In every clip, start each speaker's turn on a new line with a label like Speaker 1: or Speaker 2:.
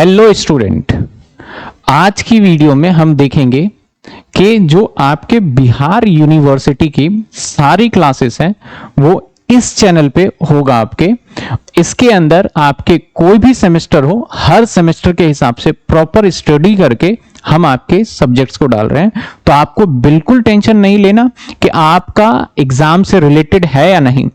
Speaker 1: Hello student, आज की video में हम देखेंगे कि जो आपके बिहार यूनिवर्सिटी की सारी क्लासेस हैं वो इस चैनल पे होगा आपके। इसके अंदर आपके कोई भी सेमेस्टर हो, हर सेमेस्टर के हिसाब से प्रॉपर स्टडी करके हम आपके सब्जेक्ट्स को डाल रहे हैं। तो आपको बिल्कुल टेंशन नहीं लेना कि आपका एग्जाम से रिलेटेड है या नहीं।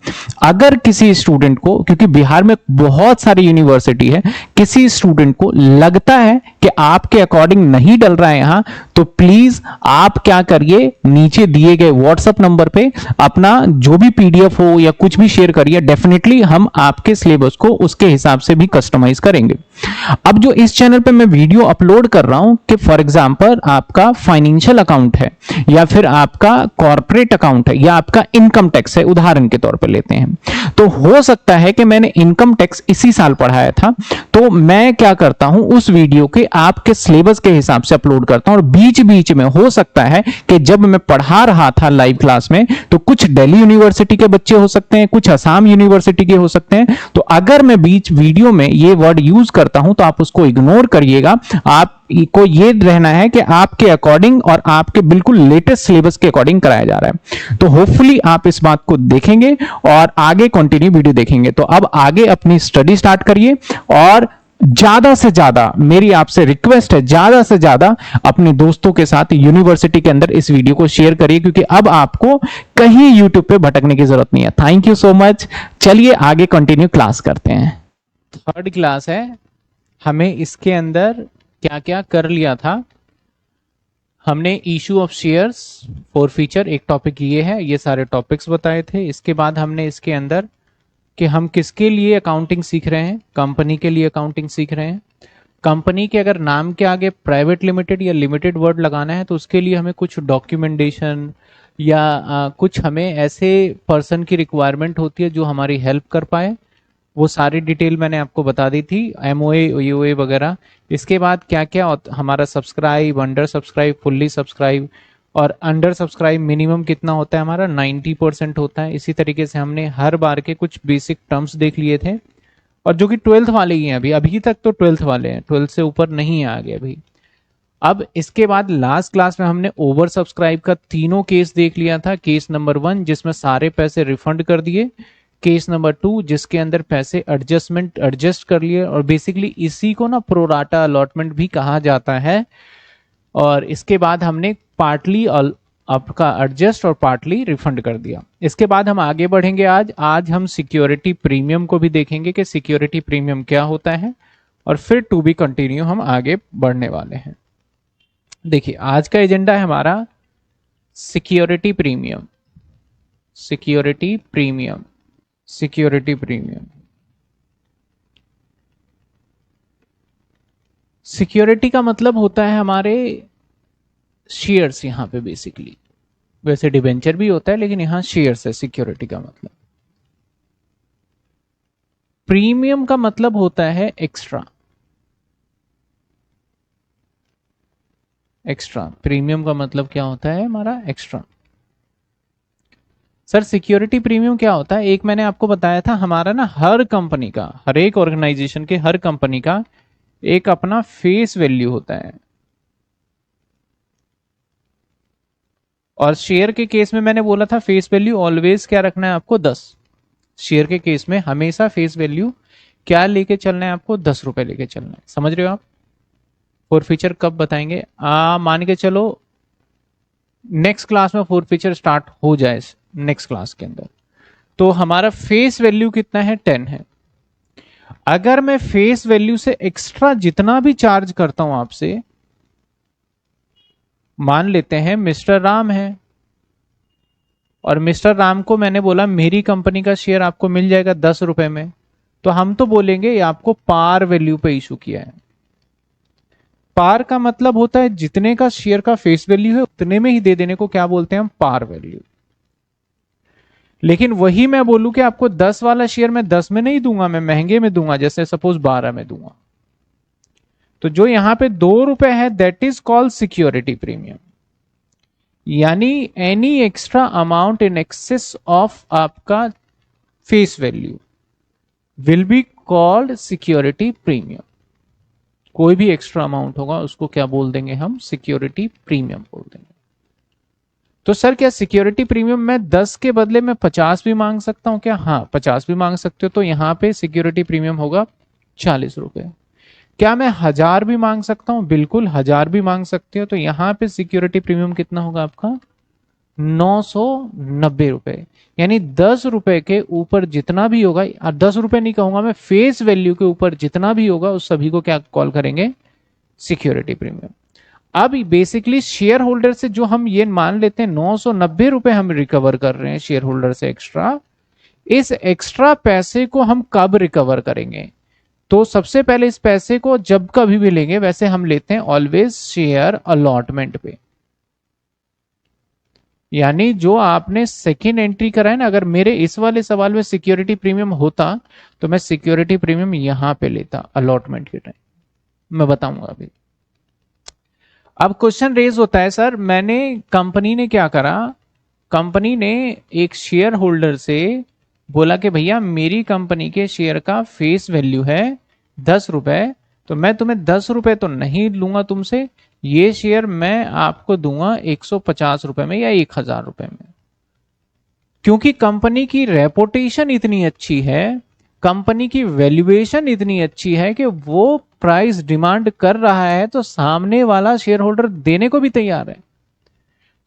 Speaker 1: अगर किसी स्टूडेंट को, क्योंकि बिहार में बहुत सारी यूनिवर्सिटी है, किसी स्टूडेंट को लगता है कि आपके अकॉर्डिंग नहीं डल रहा है यहां, तो प्लीज आप क्या करिए, नीचे दिए गए व्हाट्सएप नंबर पे अपना जो भी पीडीएफ हो या कुछ भी शेयर करिए। डेफिनेटली हम आपके सिलेबस को उसके हिसाब से भी कस्टमाइज करेंगे। अब जो इस चैनल पे मैं वीडियो अपलोड कर रहा हूं कि फॉर एग्जांपल आपका फाइनेंशियल अकाउंट है या फिर आपका कॉर्पोरेट अकाउंट है या आपका इनकम टैक्स है, उदाहरण के तौर पे लेते हैं, तो हो सकता है कि मैंने इनकम टैक्स इसी साल पढ़ाया था, तो मैं क्या करता हूं, उस वीडियो के आपके सिलेबस के हिसाब से अपलोड करता हूं। और बीच बीच में हो सकता है कि जब मैं पढ़ा रहा था लाइव क्लास में, तो कुछ दिल्ली यूनिवर्सिटी के बच्चे हो सकते हैं, कुछ असम यूनिवर्सिटी के हो सकते हैं। तो अगर मैं बीच वीडियो में ये वर्ड यूज करता हूं तो आप उसको इग्नोर करिएगा। आपको ये रहना है कि आपके अकॉर्डिंग और आपके बिल्कुल लेटेस्ट सिलेबस के अकॉर्डिंग कराया जा रहा है। तो होपफुली आप इस बात को देखेंगे और आगे कंटिन्यू वीडियो देखेंगे। तो अब आगे अपनी स्टडी स्टार्ट करिए और ज्यादा से ज्यादा मेरी आपसे रिक्वेस्ट है, ज्यादा से ज्यादा अपने दोस्तों के साथ यूनिवर्सिटी के अंदर इस वीडियो को शेयर करिए, क्योंकि अब आपको कहीं यूट्यूब पे भटकने की जरूरत नहीं है। Thank you so much. चलिए आगे कंटिन्यू क्लास करते हैं। थर्ड क्लास है, हमें इसके अंदर क्या क्या कर लिया था। हमने इशू ऑफ शेयर्स, फॉरफीचर एक टॉपिक ये है, ये सारे टॉपिक्स बताए थे। इसके बाद हमने इसके अंदर कि हम किसके लिए अकाउंटिंग सीख रहे हैं, कंपनी के लिए अकाउंटिंग सीख रहे हैं। कंपनी के अगर नाम के आगे प्राइवेट लिमिटेड या लिमिटेड वर्ड लगाना है तो उसके लिए हमें कुछ डॉक्यूमेंटेशन या कुछ हमें ऐसे पर्सन की रिक्वायरमेंट होती है जो हमारी हेल्प कर पाए। वो सारी डिटेल मैंने आपको बता दी थी, एमओए यूए वगैरह। इसके बाद क्या क्या हमारा subscribe, under subscribe, fully subscribe, और अंडर सब्सक्राइब मिनिमम कितना होता है हमारा, 90% होता है। इसी तरीके से हमने हर बार के कुछ बेसिक टर्म्स देख लिए थे, और जो कि 12th वाले ही हैं। अभी तक तो 12th वाले हैं, 12th से ऊपर नहीं आ गए अभी। अब इसके बाद लास्ट क्लास में हमने ओवर सब्सक्राइब का तीनों केस देख लिया था। केस नंबर 1 जिसमें सारे पैसे रिफंड कर दिए, केस नंबर 2 जिसके अंदर पैसे एडजस्ट कर लिए, और बेसिकली इसी को ना प्रोराटा अलॉटमेंट भी कहा जाता है। और इसके बाद हमने पार्टली आपका एडजस्ट और पार्टली रिफंड कर दिया। इसके बाद हम आगे बढ़ेंगे। आज हम सिक्योरिटी प्रीमियम को भी देखेंगे कि सिक्योरिटी प्रीमियम क्या होता है, और फिर टू बी कंटिन्यू हम आगे बढ़ने वाले हैं। देखिए आज का एजेंडा है हमारा security premium, security premium, security premium. Security का मतलब होता है हमारे शेयर्स, यहां पे बेसिकली, वैसे डिबेंचर भी होता है लेकिन यहां शेयर्स है सिक्योरिटी का मतलब। प्रीमियम का मतलब होता है एक्स्ट्रा, एक्स्ट्रा। प्रीमियम का मतलब क्या होता है हमारा, एक्स्ट्रा। सर सिक्योरिटी प्रीमियम क्या होता है, एक मैंने आपको बताया था, हमारा ना हर कंपनी का, हर एक ऑर्गेनाइजेशन के, हर कंपनी का एक अपना फेस वैल्यू होता है। और शेयर के केस में मैंने बोला था फेस वैल्यू ऑलवेज क्या रखना है आपको, 10। शेयर के केस में हमेशा फेस वैल्यू क्या लेके चलना है आपको, 10 रुपए लेके चलना है। समझ रहे हो आप। फॉरफीचर कब बताएंगे, मान के चलो नेक्स्ट क्लास में फॉरफीचर स्टार्ट हो जाए, नेक्स्ट क्लास के अंदर। तो हमारा फेस वैल्यू कितना है, 10 है। अगर मैं फेस वैल्यू से एक्स्ट्रा जितना भी चार्ज करता हूं आपसे, मान लेते हैं मिस्टर राम है, और मिस्टर राम को मैंने बोला मेरी कंपनी का शेयर आपको मिल जाएगा 10 रुपए में, तो हम तो बोलेंगे ये आपको पार वैल्यू पे इशू किया है। पार का मतलब होता है जितने का शेयर का फेस वैल्यू है उतने में ही दे देने को क्या बोलते हैं हम, पार वैल्यू। लेकिन वही मैं बोलूं कि आपको 10 वाला शेयर मैं 10 में नहीं दूंगा, मैं महंगे में दूंगा, जैसे सपोज 12 में दूंगा, तो जो यहां पे 2 रुपए है that is called security premium. यानी any extra amount in excess of आपका face value will be called security premium. कोई भी एक्स्ट्रा अमाउंट होगा उसको क्या बोल देंगे हम, सिक्योरिटी प्रीमियम बोल देंगे। तो सर क्या सिक्योरिटी प्रीमियम मैं 10 के बदले में 50 भी मांग सकता हूं क्या? हाँ 50 भी मांग सकते हो। तो यहां पे सिक्योरिटी प्रीमियम होगा 40 रुपए। क्या मैं 1000 भी मांग सकता हूं? बिल्कुल 1000 भी मांग सकते हो। तो यहां पे सिक्योरिटी प्रीमियम कितना होगा आपका, 990 रुपए। यानी 10 रुपए के ऊपर जितना भी होगा, 10 रुपए नहीं कहूंगा मैं, फेस वैल्यू के ऊपर जितना भी होगा उस सभी को क्या कॉल करेंगे, सिक्योरिटी प्रीमियम। अब बेसिकली शेयर होल्डर से जो हम ये मान लेते हैं 990 रुपए हम रिकवर कर रहे हैं शेयर होल्डर से एक्स्ट्रा, इस एक्स्ट्रा पैसे को हम कब रिकवर करेंगे? तो सबसे पहले इस पैसे को जब कभी भी लेंगे वैसे हम लेते हैं ऑलवेज शेयर अलॉटमेंट पे। यानी जो आपने सेकेंड एंट्री करा है ना, अगर मेरे इस वाले सवाल में सिक्योरिटी प्रीमियम होता तो मैं सिक्योरिटी प्रीमियम यहां पे लेता अलॉटमेंट के टाइम, मैं बताऊंगा अभी। अब क्वेश्चन रेज होता है सर कंपनी ने क्या करा, कंपनी ने एक शेयर होल्डर से बोला कि भैया मेरी कंपनी के शेयर का फेस वैल्यू है 10 रुपए, तो मैं तुम्हें 10 रुपए तो नहीं लूंगा तुमसे, ये शेयर मैं आपको दूंगा 150 रुपए में या 1000 रुपए में। क्योंकि कंपनी की रेपुटेशन इतनी अच्छी है, कंपनी की वैल्यूएशन इतनी अच्छी है कि वो प्राइस डिमांड कर रहा है तो सामने वाला शेयर होल्डर देने को भी तैयार है।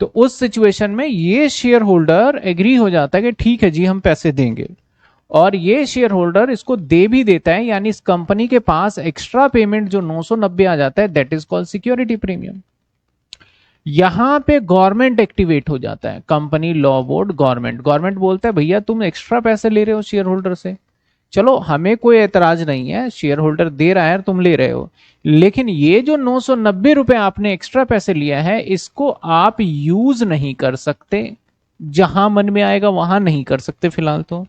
Speaker 1: तो उस सिचुएशन में ये शेयर होल्डर एग्री हो जाता है कि ठीक है जी हम पैसे देंगे, और ये शेयर होल्डर इसको दे भी देता है। यानी इस कंपनी के पास एक्स्ट्रा पेमेंट जो 990 आ जाता है, that is called security premium. यहां पे गवर्नमेंट एक्टिवेट हो जाता है, कंपनी लॉ बोर्ड, गवर्नमेंट बोलता है भैया तुम एक्स्ट्रा पैसे ले रहे हो शेयर होल्डर से, चलो हमें कोई एतराज नहीं है, शेयर होल्डर दे रहा है तुम ले रहे हो, लेकिन ये जो 990 रुपए आपने एक्स्ट्रा पैसे लिया है इसको आप यूज नहीं कर सकते, जहां मन में आएगा वहां नहीं कर सकते फिलहाल। तो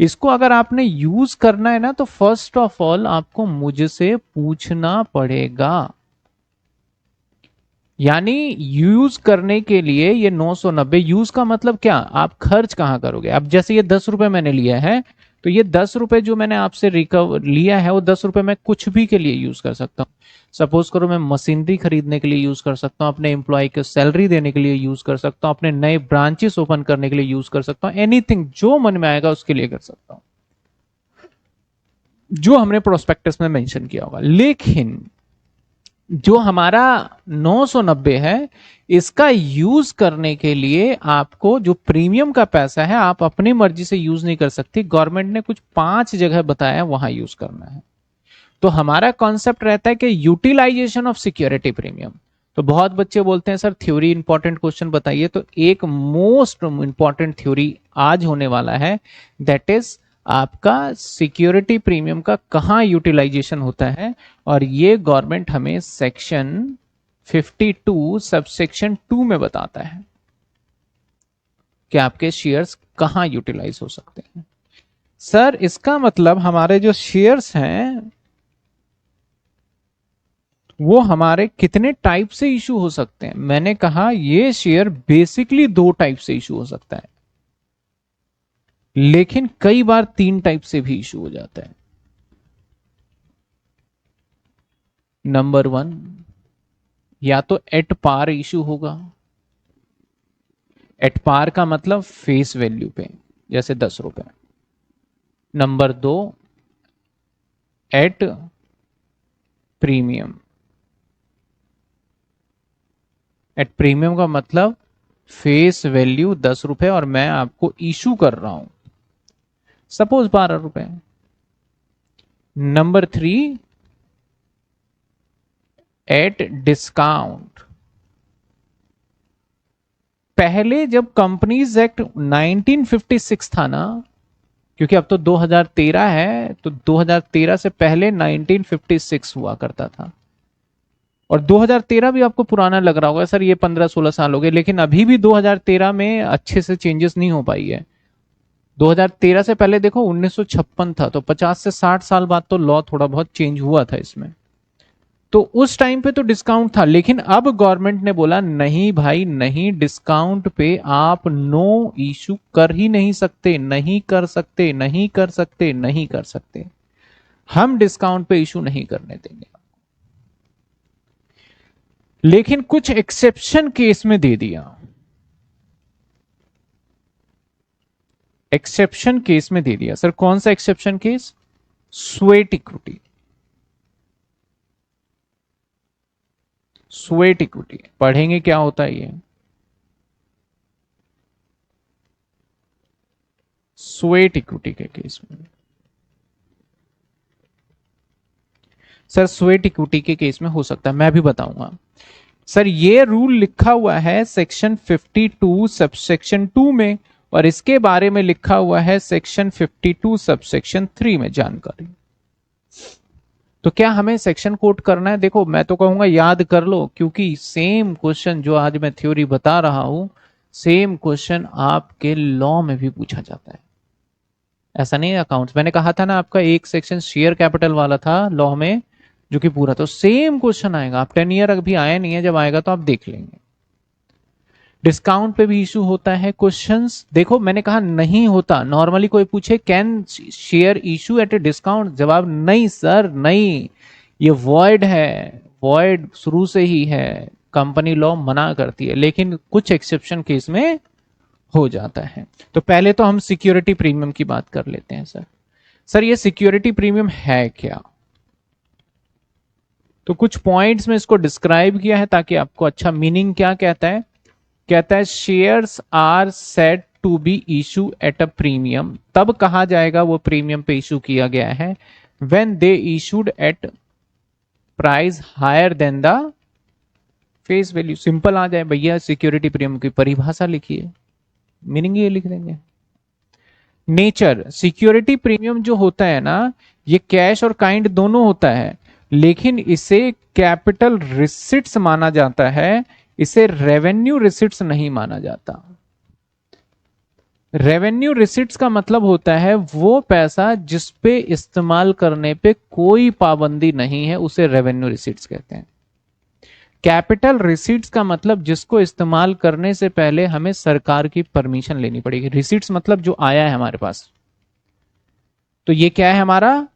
Speaker 1: इसको अगर आपने यूज करना है ना तो फर्स्ट ऑफ ऑल आपको मुझसे पूछना पड़ेगा। यानी यूज करने के लिए ये 990, यूज का मतलब क्या, आप खर्च कहां करोगे। अब जैसे ये 10 रुपए मैंने लिया है, तो ये 10 रुपए जो मैंने आपसे रिकवर लिया है वो 10 रुपए मैं कुछ भी के लिए यूज कर सकता हूँ। सपोज करो मैं मशीनरी खरीदने के लिए यूज कर सकता हूँ, अपने एम्प्लॉय को सैलरी देने के लिए यूज कर सकता हूँ, अपने नए ब्रांचेस ओपन करने के लिए यूज कर सकता हूँ, एनीथिंग जो मन में आएगा उसके लिए कर सकता हूँ, जो हमने प्रोस्पेक्टस में मेंशन किया होगा। लेकिन जो हमारा 990 है, इसका यूज करने के लिए आपको जो प्रीमियम का पैसा है आप अपनी मर्जी से यूज नहीं कर सकती, गवर्नमेंट ने कुछ 5 जगह बताया वहां यूज करना है। तो हमारा कॉन्सेप्ट रहता है कि यूटिलाइजेशन ऑफ सिक्योरिटी प्रीमियम। तो बहुत बच्चे बोलते हैं सर थ्योरी इंपॉर्टेंट क्वेश्चन बताइए, तो एक मोस्ट इंपॉर्टेंट थ्योरी आज होने वाला है, दैट इज आपका सिक्योरिटी प्रीमियम का कहां यूटिलाइजेशन होता है। और ये गवर्नमेंट हमें सेक्शन 52 सबसेक्शन 2 में बताता है कि आपके शेयर्स कहां यूटिलाइज हो सकते हैं। सर इसका मतलब हमारे जो शेयर्स हैं वो हमारे कितने टाइप से इशू हो सकते हैं। मैंने कहा ये शेयर बेसिकली 2 टाइप से इशू हो सकता है, लेकिन कई बार 3 टाइप से भी इशू हो जाता है। नंबर 1, या तो एट पार इशू होगा। एट पार का मतलब फेस वैल्यू पे, जैसे 10 रुपए। Number 2, at premium. At premium का मतलब फेस वैल्यू 10 रुपए और मैं आपको इशू कर रहा हूं सपोज 12 रुपए। Number 3, at discount. पहले जब कंपनीज एक्ट 1956 था ना, क्योंकि अब तो 2013 है, तो 2013 से पहले 1956 हुआ करता था। और 2013 भी आपको पुराना लग रहा होगा सर, ये 15-16 साल हो गए, लेकिन अभी भी 2013 में अच्छे से चेंजेस नहीं हो पाई है। 2013 से पहले देखो 1956 था, तो 50 से 60 साल बाद तो लॉ थोड़ा बहुत चेंज हुआ था इसमें। तो उस टाइम पे तो डिस्काउंट था, लेकिन अब गवर्नमेंट ने बोला नहीं भाई नहीं, डिस्काउंट पे आप नो इशू कर ही नहीं सकते, नहीं कर सकते, नहीं कर सकते, नहीं कर सकते। हम डिस्काउंट पे इशू नहीं करने देंगे। लेकिन कुछ एक्सेप्शन केस में दे दिया, एक्सेप्शन केस में दे दिया। सर कौन सा exception case? Sweat equity, sweat equity पढ़ेंगे क्या होता है ये, स्वेट इक्विटी के केस में। सर स्वेट इक्विटी के केस में हो सकता है, मैं भी बताऊंगा। सर ये रूल लिखा हुआ है सेक्शन 52 सबसेक्शन 2 में, और इसके बारे में लिखा हुआ है सेक्शन 52 सबसेक्शन 3 में जानकारी। तो क्या हमें सेक्शन कोट करना है? देखो मैं तो कहूंगा याद कर लो, क्योंकि सेम क्वेश्चन जो आज मैं थ्योरी बता रहा हूं, सेम क्वेश्चन आपके लॉ में भी पूछा जाता है। ऐसा नहीं है अकाउंट्स, मैंने कहा था ना आपका एक सेक्शन शेयर कैपिटल वाला था लॉ में, जो कि पूरा, तो सेम क्वेश्चन आएगा। आप 10 ईयर अभी आया नहीं है, जब आएगा तो आप देख लेंगे। डिस्काउंट पे भी इशू होता है क्वेश्चंस। देखो मैंने कहा नहीं होता, नॉर्मली कोई पूछे can share issue at a discount, जवाब नहीं सर नहीं, ये वॉइड है, वॉइड शुरू से ही है, कंपनी लॉ मना करती है, लेकिन कुछ एक्सेप्शन केस में हो जाता है। तो पहले तो हम सिक्योरिटी प्रीमियम की बात कर लेते हैं। सर ये सिक्योरिटी प्रीमियम है क्या? तो कुछ पॉइंट्स में इसको डिस्क्राइब किया है ताकि आपको अच्छा मीनिंग क्या कहता है। कहता है shares are said to be issue at a premium, तब कहा जाएगा वो प्रीमियम पे इशू किया गया है, when they issued at price higher than the face value. Simple आ जाए भैया, सिक्योरिटी प्रीमियम की परिभाषा लिखिए, मीनिंग ये लिख देंगे। नेचर, सिक्योरिटी प्रीमियम जो होता है ना, ये कैश और काइंड दोनों होता है, लेकिन इसे कैपिटल रिसिट्स माना जाता है, इसे रेवेन्यू रिसिट्स नहीं माना जाता। रेवेन्यू रिसिट्स का मतलब होता है वो पैसा जिस पे इस्तेमाल करने पे कोई पाबंदी नहीं है, उसे रेवेन्यू रिसिट्स कहते हैं। कैपिटल रिसीट्स का मतलब जिसको इस्तेमाल करने से पहले हमें सरकार की परमिशन लेनी पड़ेगी। रिसीट्स मतलब जो आया है हमारे पास, तो ये क्या है हमारा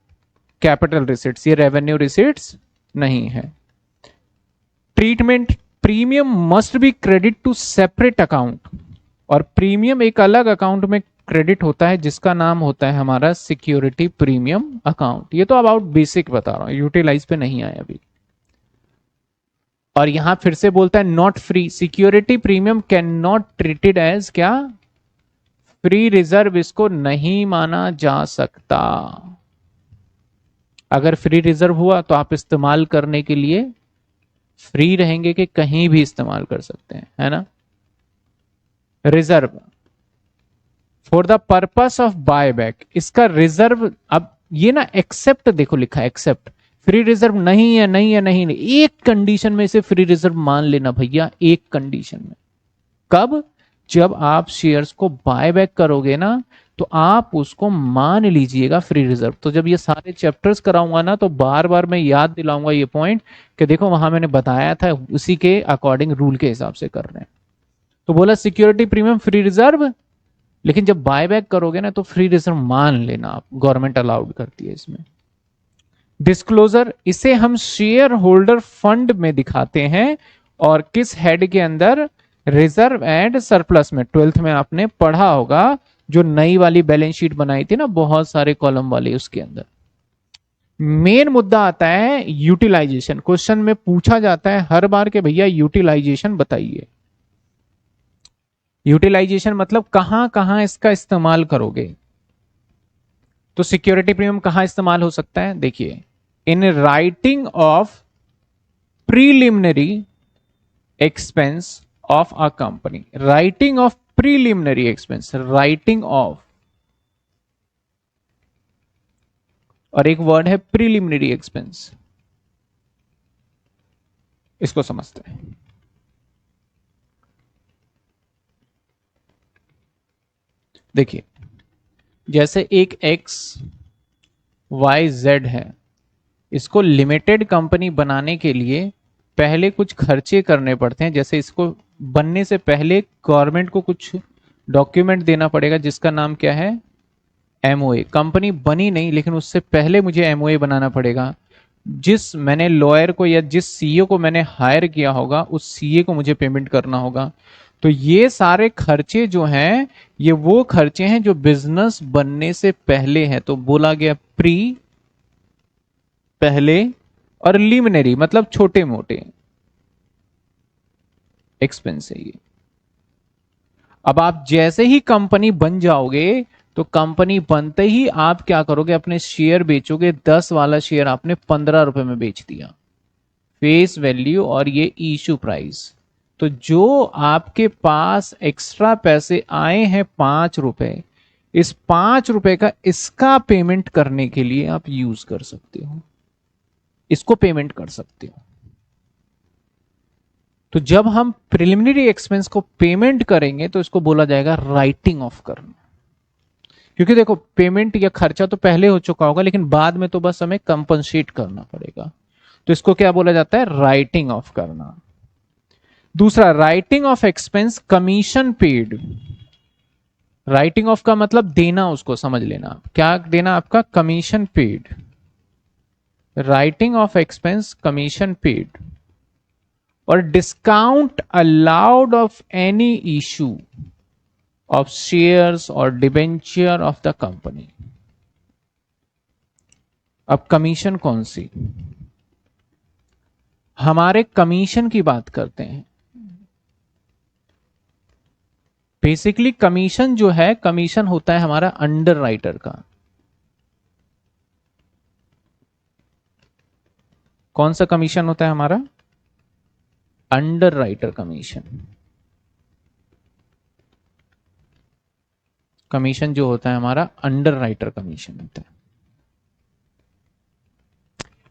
Speaker 1: कैपिटल रिसीट्स, ये रेवेन्यू रिसीट्स नहीं है। Treatment, premium must be credit to separate account, और प्रीमियम एक अलग अकाउंट में क्रेडिट होता है जिसका नाम होता है हमारा सिक्योरिटी प्रीमियम अकाउंट। ये तो अबाउट बेसिक बता रहा हूं, यूटिलाइज पे नहीं आया अभी। और यहां फिर से बोलता है not free, security premium can not treated as क्या, फ्री रिजर्व, इसको नहीं माना जा सकता। अगर फ्री रिजर्व हुआ तो आप इस्तेमाल करने के लिए फ्री रहेंगे कि कहीं भी इस्तेमाल कर सकते हैं, है ना। Reserve for the purpose of buyback, इसका रिजर्व, अब ये ना एक्सेप्ट देखो लिखा है एक्सेप्ट, फ्री रिजर्व नहीं है नहीं है नहीं, नहीं। एक कंडीशन में इसे फ्री रिजर्व मान लेना भैया, एक कंडीशन में। कब? जब आप शेयर्स को बाय बैक करोगे ना, तो आप उसको मान लीजिएगा फ्री रिजर्व। तो जब ये सारे चैप्टर्स कराऊंगा ना, तो बार बार मैं याद दिलाऊंगा ये पॉइंट कि देखो वहां मैंने बताया था, उसी के अकॉर्डिंग रूल के हिसाब से कर रहे हैं। तो बोला सिक्योरिटी प्रीमियम फ्री रिजर्व, लेकिन जब बाय बैक करोगे ना तो फ्री रिजर्व मान लेना आप, गवर्नमेंट अलाउड करती है इसमें। डिस्क्लोजर, इसे हम शेयर होल्डर फंड में दिखाते हैं, और किस हेड के अंदर, रिजर्व एंड सरप्लस में। 12th में आपने पढ़ा होगा, जो नई वाली बैलेंस शीट बनाई थी ना बहुत सारे कॉलम वाली, उसके अंदर। मेन मुद्दा आता है यूटिलाइजेशन, क्वेश्चन में पूछा जाता है हर बार के भैया यूटिलाइजेशन बताइए। यूटिलाइजेशन मतलब कहां कहां इसका इस्तेमाल करोगे। तो सिक्योरिटी प्रीमियम कहां इस्तेमाल हो सकता है, देखिए, in writing of preliminary expense of a company, writing of preliminary expense, writing of, और एक वर्ड है प्रीलिमिनरी एक्सपेंस, इसको समझते हैं। देखिए, जैसे एक एक्स वाई जेड है, इसको लिमिटेड कंपनी बनाने के लिए पहले कुछ खर्चे करने पड़ते हैं। जैसे इसको बनने से पहले गवर्नमेंट को कुछ डॉक्यूमेंट देना पड़ेगा जिसका नाम क्या है, एमओए। कंपनी बनी नहीं, लेकिन उससे पहले मुझे एमओए बनाना पड़ेगा। जिस मैंने लॉयर को या जिस सीए को मैंने हायर किया होगा उस सीए को मुझे पेमेंट करना होगा। तो ये सारे खर्चे जो हैं ये वो खर्चे हैं जो बिजनेस बनने से पहले हैं। तो बोला गया प्री, पहले, और लिमिनरी मतलब छोटे मोटे एक्सपेंस है ये। अब आप जैसे ही कंपनी बन जाओगे तो कंपनी बनते ही आप क्या करोगे, अपने शेयर बेचोगे। 10 वाला शेयर आपने 15 रुपए में बेच दिया, फेस वैल्यू और ये इशू प्राइस। तो जो आपके पास एक्स्ट्रा पैसे आए हैं 5 रुपए, इस 5 रुपए का इसका पेमेंट करने के लिए आप यूज कर सकते हो, इसको पेमेंट कर सकते हो। तो जब हम प्रिलिमिनरी एक्सपेंस को पेमेंट करेंगे तो इसको बोला जाएगा राइटिंग ऑफ करना। क्योंकि देखो पेमेंट या खर्चा तो पहले हो चुका होगा लेकिन बाद में तो बस हमें कंपनसेट करना पड़ेगा। तो इसको क्या बोला जाता है, राइटिंग ऑफ करना। दूसरा, writing off expense commission paid. Writing off का मतलब देना, उसको समझ लेना, क्या देना आपका, commission paid. Writing off expense commission paid. और discount allowed off any issue of shares और डिबेंचर ऑफ द कंपनी। अब कमीशन कौन सी, हमारे कमीशन की बात करते हैं। बेसिकली कमीशन जो है, कमीशन होता है हमारा अंडर राइटर का। कौन सा कमीशन होता है हमारा, अंडर राइटर कमीशन। कमीशन जो होता है हमारा अंडर राइटर कमीशन होता है।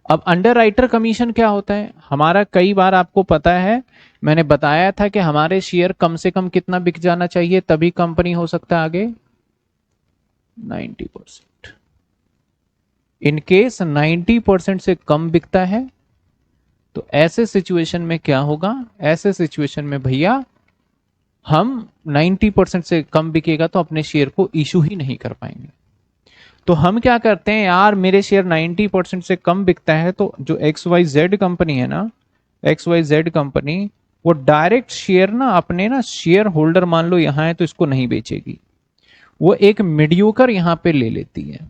Speaker 1: अब अंडर राइटर कमीशन क्या होता है हमारा, कई बार आपको पता है मैंने बताया था कि हमारे शेयर कम से कम कितना बिक जाना चाहिए तभी कंपनी हो सकता है आगे, 90%। इन केस 90% से कम बिकता है तो ऐसे सिचुएशन में क्या होगा, ऐसे सिचुएशन में भैया हम 90% से कम बिकेगा तो अपने शेयर को इशू ही नहीं कर पाएंगे। तो हम क्या करते हैं, यार मेरे शेयर 90% से कम बिकता है तो जो XYZ कंपनी है ना, XYZ कंपनी वो डायरेक्ट शेयर ना अपने ना शेयर होल्डर मान लो यहां है तो इसको नहीं बेचेगी, वो एक मीडियोकर यहां पे ले लेती है।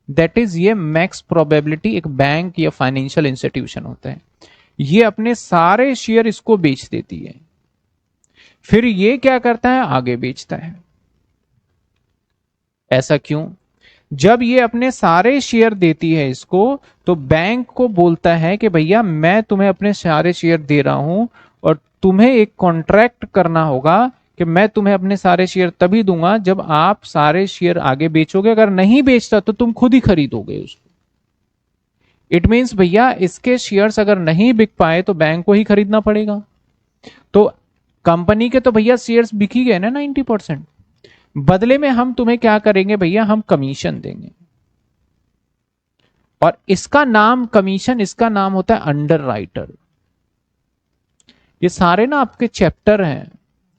Speaker 1: दैट इज ये मैक्स प्रोबेबिलिटी एक बैंक या फाइनेंशियल इंस्टीट्यूशन होता है, ये अपने सारे शेयर इसको बेच देती है। फिर ये क्या करता है, आगे बेचता है। ऐसा क्यों, जब ये अपने सारे शेयर देती है इसको तो बैंक को बोलता है कि भैया मैं तुम्हें अपने सारे शेयर दे रहा हूं और तुम्हें एक कॉन्ट्रैक्ट करना होगा कि मैं तुम्हें अपने सारे शेयर तभी दूंगा जब आप सारे शेयर आगे बेचोगे, अगर नहीं बेचता तो तुम खुद ही खरीदोगे उसको। इट मीन्स भैया इसके शेयर्स अगर नहीं बिक पाए तो बैंक को ही खरीदना पड़ेगा। तो कंपनी के तो भैया शेयर्स बिक ही गए ना 90%, बदले में हम तुम्हें क्या करेंगे भैया, हम कमीशन देंगे। और इसका नाम कमीशन, इसका नाम होता है अंडर राइटर। ये सारे ना आपके चैप्टर हैं,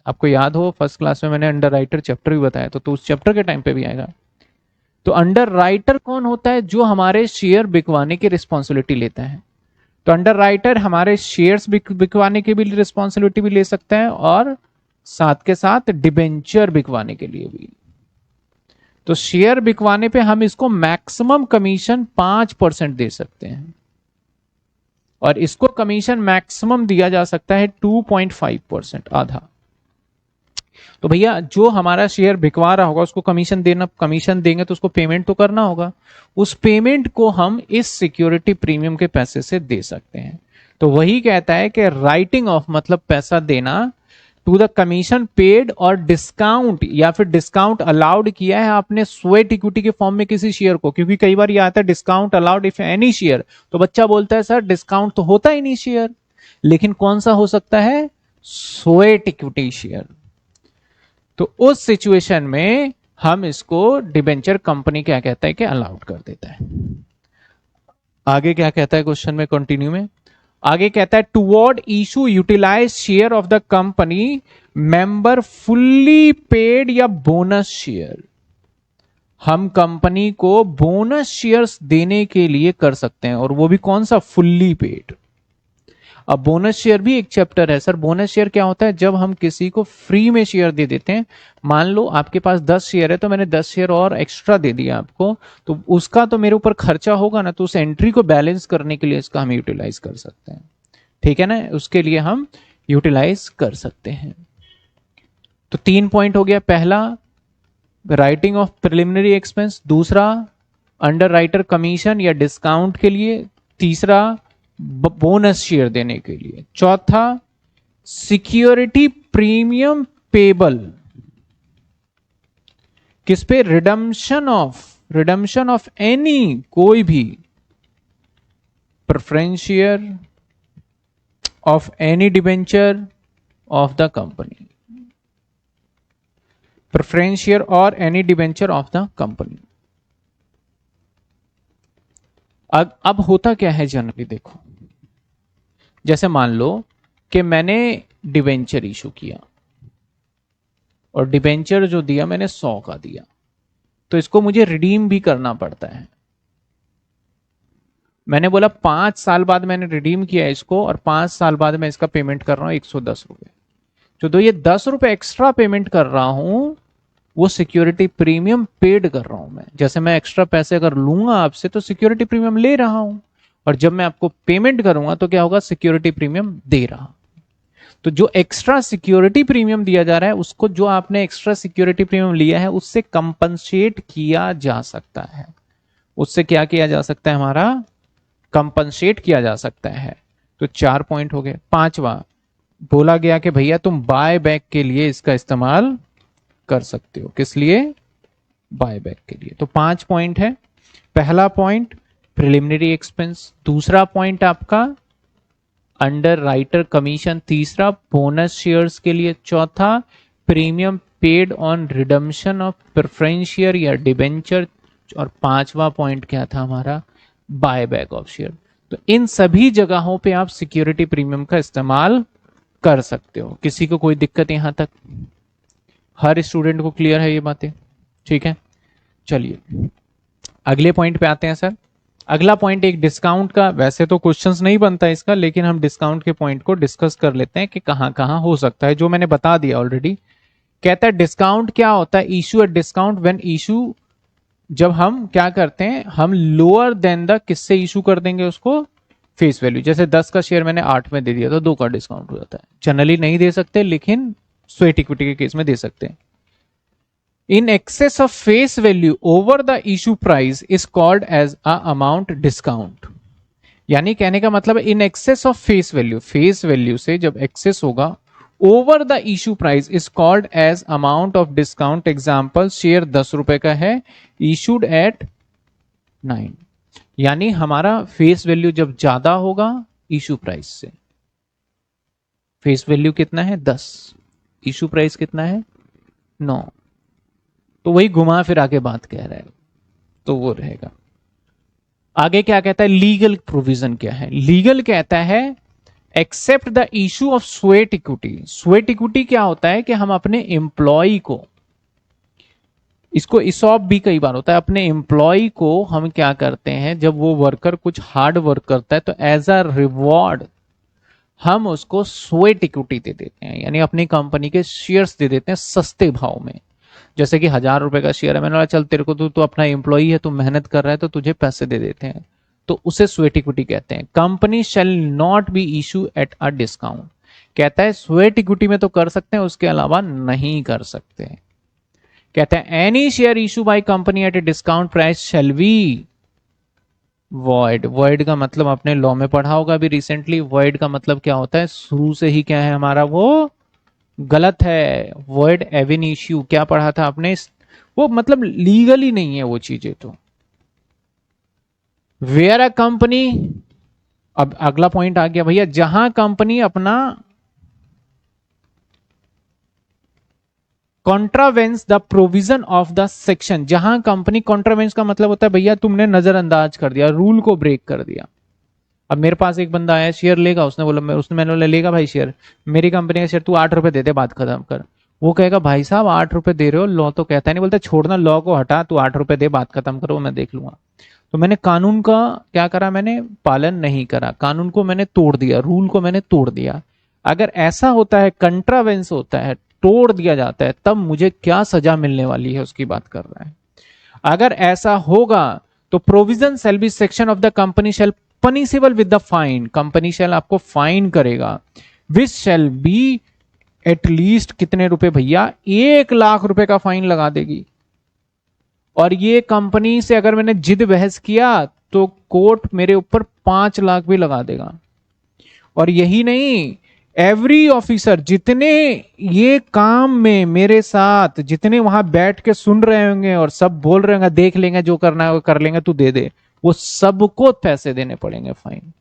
Speaker 1: आपको याद हो फर्स्ट क्लास में मैंने अंडर राइटर चैप्टर भी बताया तो उस चैप्टर के टाइम पे भी आएगा। तो अंडर राइटर कौन होता है, जो हमारे शेयर बिकवाने की रिस्पॉन्सिबिलिटी लेता है। तो अंडर राइटर हमारे शेयर्स बिकवाने की भी रिस्पॉन्सिबिलिटी भी ले सकता है और साथ के साथ डिबेंचर बिकवाने के लिए भी। तो शेयर बिकवाने पे हम इसको मैक्सिमम कमीशन 5% दे सकते हैं और इसको कमीशन मैक्सिमम दिया जा सकता है 2.5%, आधा। तो भैया जो हमारा शेयर बिकवा रहा होगा उसको कमीशन देंगे तो उसको पेमेंट तो करना होगा, उस पेमेंट को हम इस सिक्योरिटी प्रीमियम के पैसे से दे सकते हैं। तो वही कहता है कि राइटिंग ऑफ मतलब पैसा देना टू द कमीशन पेड और डिस्काउंट या फिर डिस्काउंट अलाउड किया है आपने स्वेट इक्विटी के फॉर्म में किसी शेयर को, क्योंकि कई बार ये आता है discount allowed if any share, तो बच्चा बोलता है सर डिस्काउंट तो होता ही नहीं शेयर, लेकिन कौन सा हो सकता है, स्वेट इक्विटी शेयर। तो उस सिचुएशन में हम इसको डिबेंचर कंपनी क्या कहता है कि अलाउड कर देता है। आगे क्या कहता है क्वेश्चन में, कंटिन्यू में आगे कहता है toward issue utilise share of the company member fully paid या बोनस शेयर। हम कंपनी को बोनस शेयर्स देने के लिए कर सकते हैं, और वो भी कौन सा, फुल्ली पेड। अब बोनस शेयर भी एक चैप्टर है सर। बोनस शेयर क्या होता है, जब हम किसी को फ्री में शेयर दे देते हैं। मान लो आपके पास 10 शेयर है, तो मैंने 10 शेयर और एक्स्ट्रा दे दिया आपको, तो उसका तो मेरे ऊपर खर्चा होगा ना, तो उस एंट्री को बैलेंस करने के लिए इसका हम यूटिलाइज कर सकते हैं। ठीक है ना, उसके लिए हम यूटिलाइज कर सकते हैं। तो 3 पॉइंट हो गया। पहला, राइटिंग ऑफ प्रिलिमिनरी एक्सपेंस। दूसरा, अंडर राइटर कमीशन या डिस्काउंट के लिए। तीसरा, बोनस शेयर देने के लिए। चौथा, सिक्योरिटी प्रीमियम पेबल किस पे, रिडम्पशन ऑफ एनी, कोई भी preference share of any debenture of the company, preference share और any debenture of the company. अब होता क्या है जनरली, देखो, जैसे मान लो कि मैंने डिबेंचर इशू किया, और डिबेंचर जो दिया मैंने 100 का दिया, तो इसको मुझे रिडीम भी करना पड़ता है। मैंने बोला 5 साल बाद मैंने रिडीम किया इसको, और 5 साल बाद मैं इसका पेमेंट कर रहा हूं 110 रुपए। जो ये 10 रुपए एक्स्ट्रा पेमेंट कर रहा हूं, वो सिक्योरिटी प्रीमियम पेड कर रहा हूं मैं। जैसे मैं एक्स्ट्रा पैसे अगर लूंगा आपसे, तो सिक्योरिटी प्रीमियम ले रहा हूं, और जब मैं आपको पेमेंट करूंगा तो क्या होगा, सिक्योरिटी प्रीमियम दे रहा। तो जो एक्स्ट्रा सिक्योरिटी प्रीमियम दिया जा रहा है, उसको जो आपने एक्स्ट्रा सिक्योरिटी प्रीमियम लिया है, उससे कंपनसेट किया जा सकता है। उससे क्या किया जा सकता है, हमारा कंपनसेट किया जा सकता है। तो 4 पॉइंट हो गए। पांचवा, बोला गया कि भैया तुम बाय बैक के लिए इसका इस्तेमाल कर सकते हो। किस लिए, बाय बैक के लिए। तो 5 पॉइंट है। पहला पॉइंट प्रिलिमिनरी एक्सपेंस, दूसरा पॉइंट आपका अंडर राइटर कमीशन, तीसरा बोनस शेयर्स के लिए, चौथा premium paid on redemption of preference share या डिबेंचर, और पांचवा पॉइंट क्या था हमारा, बाय बैक ऑफ शेयर। तो इन सभी जगहों पे आप सिक्योरिटी प्रीमियम का इस्तेमाल कर सकते हो। किसी को कोई दिक्कत यहां तक, हर स्टूडेंट को क्लियर है ये बातें? ठीक है, चलिए अगले पॉइंट पे आते हैं सर। अगला पॉइंट एक डिस्काउंट का, वैसे तो क्वेश्चंस नहीं बनता इसका, लेकिन हम डिस्काउंट के पॉइंट को डिस्कस कर लेते हैं कि कहां कहां हो सकता है, जो मैंने बता दिया ऑलरेडी। कहता है डिस्काउंट क्या होता है, issue at discount when issue, जब हम क्या करते हैं, हम लोअर देन द, किससे इशू कर देंगे उसको, फेस वैल्यू। जैसे 10 का शेयर मैंने 8 में दे दिया, तो 2 का डिस्काउंट हो जाता है। जनरली नहीं दे सकते, लेकिन स्वेट इक्विटी के केस में दे सकते हैं। in excess of face value over the issue price is called as a amount discount। यानी कहने का मतलब in excess of face value, face value से जब एक्सेस होगा, over the issue price is called as amount of discount. Example, share 10 रुपए का है, इशूड एट 9, यानी हमारा फेस वैल्यू जब ज्यादा होगा इशू प्राइस से, फेस वैल्यू कितना है 10, इशू प्राइस कितना है 9, तो वही घुमा फिरा के बात कह रहा है, तो वो रहेगा। आगे क्या कहता है, लीगल प्रोविजन क्या है, लीगल कहता है except the issue of sweat equity. Sweat equity क्या होता है कि हम अपने एम्प्लॉय को, इसको इसॉप भी कई बार होता है, अपने एम्प्लॉय को हम क्या करते हैं, जब वो वर्कर कुछ हार्ड वर्क करता है, तो एज अ रिवॉर्ड हम उसको स्वेट इक्विटी दे देते हैं, यानी अपनी कंपनी के शेयर्स दे देते हैं सस्ते भाव में। जैसे कि 1000 रुपए का शेयर है, मैंने बोला चल तेरे को, तू अपना एम्प्लॉई है, तू मेहनत कर रहा है, तो तुझे पैसे दे देते हैं, तो उसे स्वेट इक्विटी कहते हैं। Company shall not be issue at a discount, कहता है स्वेट इक्विटी में तो कर सकते हैं, उसके अलावा नहीं कर सकते। कहते हैं any share issue by company at a discount price shall be void. Void का मतलब आपने लॉ में पढ़ा होगा अभी रिसेंटली। वॉइड का मतलब क्या होता है, शुरू से ही क्या है हमारा, वो गलत है। वर्ड एविन इश्यू क्या पढ़ा था आपने, वो मतलब लीगल ही नहीं है वो चीजें। तो वेयर अ कंपनी, अब अगला पॉइंट आ गया भैया, जहां कंपनी अपना contravenes the provision of the section, जहां कंपनी, कॉन्ट्रावेंस का मतलब होता है भैया तुमने नजरअंदाज कर दिया, रूल को ब्रेक कर दिया। अब मेरे पास एक बंदा आया शेयर लेगा, उसने बोला, मैंने बोला लेगा भाई शेयर, मेरी कंपनी का शेयर तू 8 रुपए दे दे, बात खत्म कर। वो कहेगा भाई साहब 8 रुपए दे रहे हो, लॉ तो कहता है नहीं, बोलता छोड़ना लॉ को, हटा, तू 8 रुपए दे, बात खत्म करो, मैं देख लूंगा। तो मैंने कानून का क्या करा, मैंने पालन नहीं करा, कानून को मैंने तोड़ दिया, रूल को मैंने तोड़ दिया। अगर ऐसा होता है, कंट्रावेंस होता है, तोड़ दिया जाता है, तब मुझे क्या सजा मिलने वाली है उसकी बात कर रहा है। अगर ऐसा होगा तो provision shall be section of the company shall punishable with the fine, company shall आपको फाइन करेगा, विच शेल बी एटलीस्ट कितने रुपए भैया, 1 लाख रुपए का फाइन लगा देगी। और ये कंपनी से अगर मैंने जिद बहस किया तो कोर्ट मेरे ऊपर 5 लाख भी लगा देगा। और यही नहीं, एवरी ऑफिसर, जितने ये काम में मेरे साथ, जितने वहां बैठ के सुन रहे होंगे और सब बोल रहे होंगे देख लेंगे, जो करना है वो कर लेंगे, तू दे दे, वो सबको पैसे देने पड़ेंगे फाइन।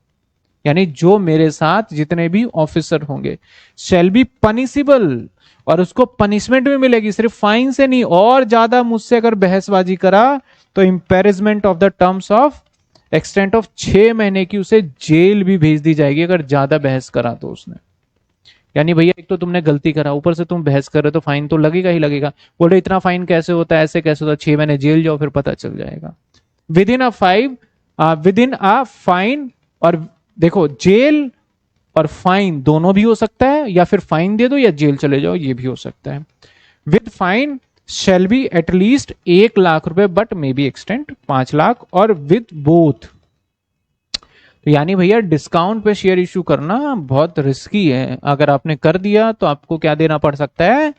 Speaker 1: यानी जो मेरे साथ जितने भी ऑफिसर होंगे, शैल बी पनिशेबल, और उसको पनिशमेंट भी मिलेगी, सिर्फ फाइन से नहीं, और ज्यादा मुझसे अगर बहसबाजी करा तो imprisonment of the terms of extent of 6 महीने की उसे जेल भी भेज दी जाएगी अगर ज्यादा बहस करा तो उसने। यानी भैया एक तो तुमने गलती करा, ऊपर से तुम बहस कर रहे हो, तो फाइन तो लगेगा ही लगेगा। बोल रहे इतना फाइन कैसे होता है, ऐसे कैसे होता है, 6 महीने जेल जाओ, फिर पता चल जाएगा। विद इन अ फाइन, और देखो जेल और फाइन दोनों भी हो सकता है, या फिर फाइन दे दो या जेल चले जाओ, ये भी हो सकता है। With fine shall be at least 1 lakh रुपए, but may be extend 5 lakh, और विद बोथ। तो यानी भैया डिस्काउंट पे शेयर इशू करना बहुत रिस्की है, अगर आपने कर दिया तो आपको क्या देना पड़ सकता है,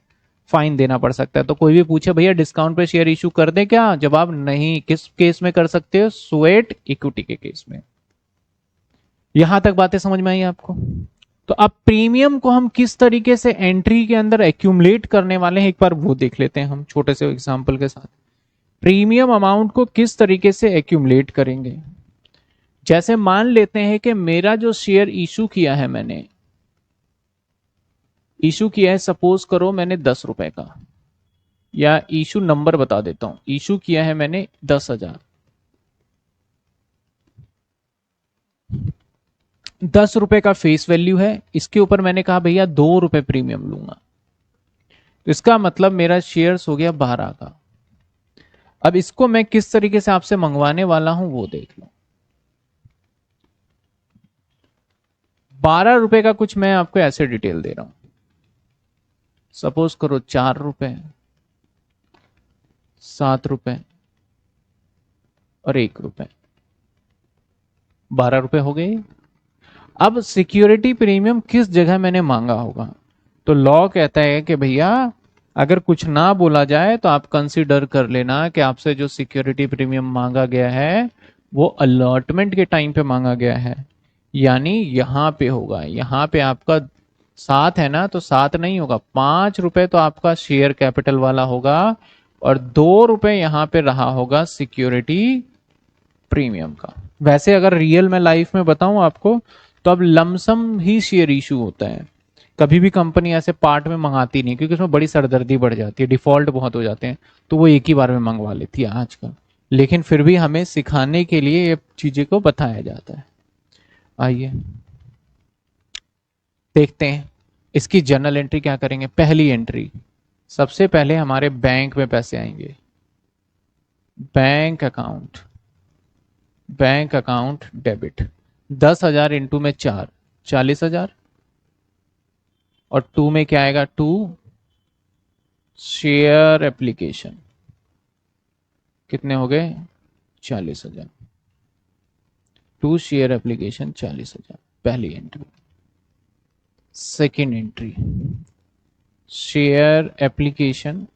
Speaker 1: फाइन देना पड़ सकता है। तो कोई भी पूछे भैया डिस्काउंट पे शेयर इशू कर दे क्या, जवाब नहीं। किस केस में कर सकते हो, स्वेट इक्विटी के केस में। यहां तक बातें समझ में आई आपको। तो अब प्रीमियम को हम किस तरीके से एंट्री के अंदर एक्यूमुलेट करने वाले हैं, एक बार वो देख लेते हैं हम छोटे से एग्जांपल के साथ। प्रीमियम अमाउंट को किस तरीके से एक्यूमुलेट करेंगे। जैसे मान लेते हैं कि मेरा जो शेयर इशू किया है, मैंने इशू किया है, सपोज करो मैंने 10 रुपए का, या इशू नंबर बता देता हूं, इशू किया है मैंने 10,000। 10 रुपए का फेस वैल्यू है, इसके ऊपर मैंने कहा भैया 2 रुपए प्रीमियम लूंगा, तो इसका मतलब मेरा शेयर्स हो गया 12 का। अब इसको मैं किस तरीके से आपसे मंगवाने वाला हूं वो देख लो। 12 रुपए का कुछ मैं आपको ऐसे डिटेल दे रहा हूं, सपोज करो 4 रुपए, 7 रुपए और 1 रुपए, 12 रुपए हो गए। अब सिक्योरिटी प्रीमियम किस जगह मैंने मांगा होगा, तो लॉ कहता है कि भैया अगर कुछ ना बोला जाए तो आप कंसीडर कर लेना कि आपसे जो सिक्योरिटी प्रीमियम मांगा गया है वो अलॉटमेंट के टाइम पे मांगा गया है, यानी यहां पे होगा। यहां पे आपका 7 है ना, तो 7 नहीं होगा, 5 रुपए तो आपका शेयर कैपिटल वाला होगा, और 2 रुपए यहां पे रहा होगा सिक्योरिटी प्रीमियम का। वैसे अगर रियल में लाइफ में बताऊं आपको, तो अब लमसम ही शेयर इशू होता है, कभी भी कंपनी ऐसे पार्ट में मंगाती नहीं, क्योंकि उसमें बड़ी सरदर्दी बढ़ जाती है, डिफॉल्ट बहुत हो जाते हैं, तो वो एक ही बार में मंगवा लेती है आजकल। लेकिन फिर भी हमें सिखाने के लिए ये चीजें को बताया जाता है। आइए देखते हैं इसकी जर्नल एंट्री क्या करेंगे। पहली एंट्री, सबसे पहले हमारे बैंक में पैसे आएंगे, bank account, bank account debit, 10,000 into में 4, 40,000, और 2 में क्या आएगा, 2 शेयर एप्लीकेशन, कितने हो गए, 40,000, 2 शेयर एप्लीकेशन 40,000, पहली entry. Second entry, share application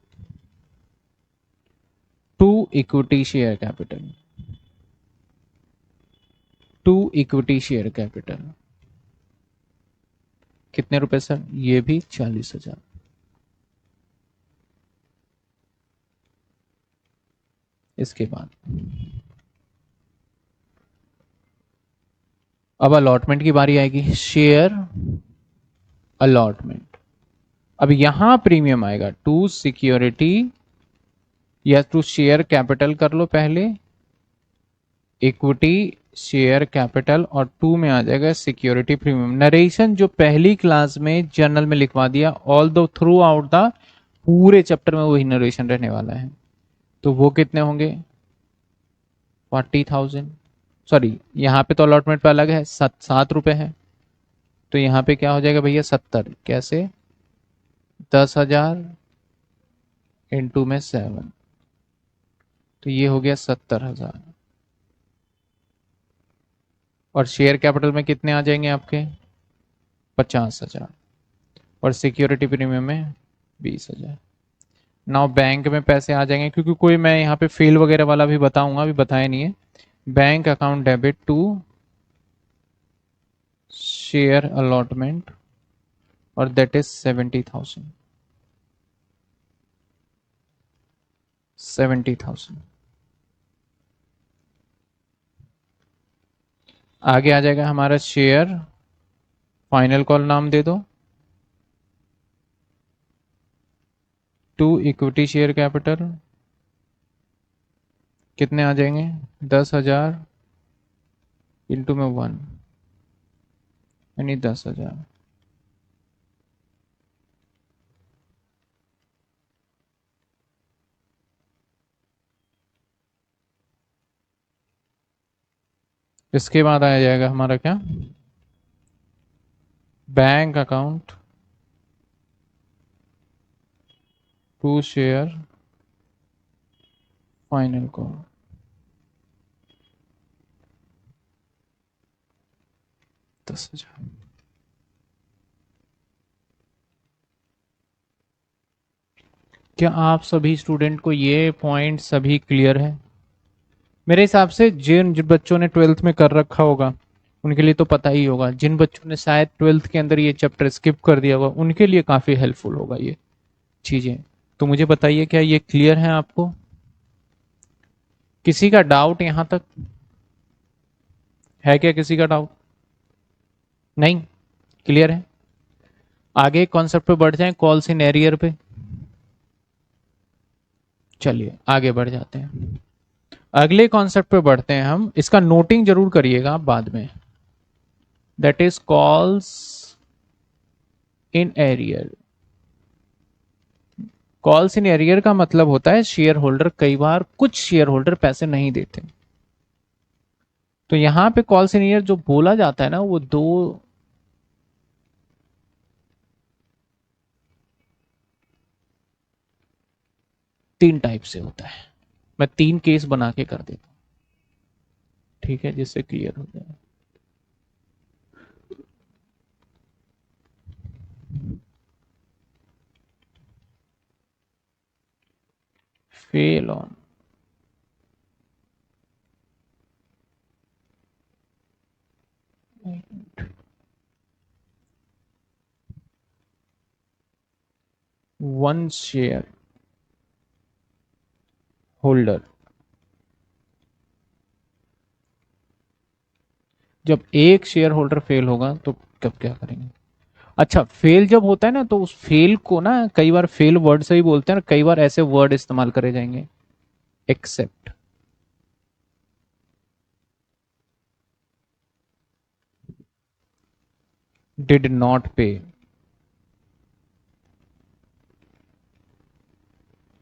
Speaker 1: 2 equity share capital, 2 equity share capital, कितने रुपए सर, ये भी 40,000। इसके बाद अब अलॉटमेंट की बारी आएगी, शेयर अलॉटमेंट। अब यहां प्रीमियम आएगा 2 सिक्योरिटी या 2 शेयर कैपिटल कर लो पहले, इक्विटी शेयर कैपिटल, और 2 में आ जाएगा सिक्योरिटी प्रीमियम। नरेशन जो पहली क्लास में जर्नल में लिखवा दिया, ऑल दो थ्रू आउट द पूरे चैप्टर में वही नरेशन रहने वाला है। तो वो कितने होंगे? 40,000। सॉरी, यहाँ पे तो अलॉटमेंट पे अलग है, 7 रुपए है। तो यहाँ पे क्या हो जाएगा भैया? 70। कैसे? 10,000 इंटू में 7, तो ये हो गया 70,000। और शेयर कैपिटल में कितने आ जाएंगे आपके? 50,000। और सिक्योरिटी प्रीमियम में 20,000। नाउ बैंक में पैसे आ जाएंगे, क्योंकि कोई मैं यहाँ पे फेल वगैरह वाला भी बताऊंगा, अभी बताया नहीं है। Bank account debit to share allotment, और दैट इज 70,000। 70,000 आगे आ जाएगा हमारा शेयर फाइनल कॉल, नाम दे दो, टू इक्विटी शेयर कैपिटल। कितने आ जाएंगे? 10,000 इंटू में 1, यानी 10,000। इसके बाद आ जाएगा हमारा क्या? Bank account to share final call. 10,000। क्या आप सभी स्टूडेंट को ये पॉइंट सभी क्लियर है? मेरे हिसाब से जिन जिन बच्चों ने ट्वेल्थ में कर रखा होगा उनके लिए तो पता ही होगा, जिन बच्चों ने शायद ट्वेल्थ के अंदर ये चैप्टर स्किप कर दिया होगा उनके लिए काफी हेल्पफुल होगा ये चीजें। तो मुझे बताइए, क्या ये क्लियर है आपको? किसी का डाउट यहां तक है? क्या किसी का डाउट? नहीं, क्लियर है। आगे कॉन्सेप्ट पे बढ़ जाएं, कॉल्स इन एरियर पे। चलिए आगे बढ़ जाते हैं, अगले कॉन्सेप्ट पे बढ़ते हैं हम। इसका नोटिंग जरूर करिएगा आप बाद में। That is calls in arrear. Calls in arrear का मतलब होता है शेयर होल्डर, कई बार कुछ शेयर होल्डर पैसे नहीं देते। तो यहां पे कॉल्स इन एरियर जो बोला जाता है ना, वो दो तीन टाइप से होता है। मैं 3 केस बना के कर देता हूं, ठीक है, जिससे क्लियर हो जाए। Fell on one share holder. जब एक शेयर होल्डर फेल होगा तो कब क्या करेंगे? अच्छा, फेल जब होता है ना, तो उस फेल को ना कई बार फेल वर्ड से ही बोलते हैं, और कई बार ऐसे वर्ड इस्तेमाल करे जाएंगे, एक्सेप्ट, डिड नॉट पे।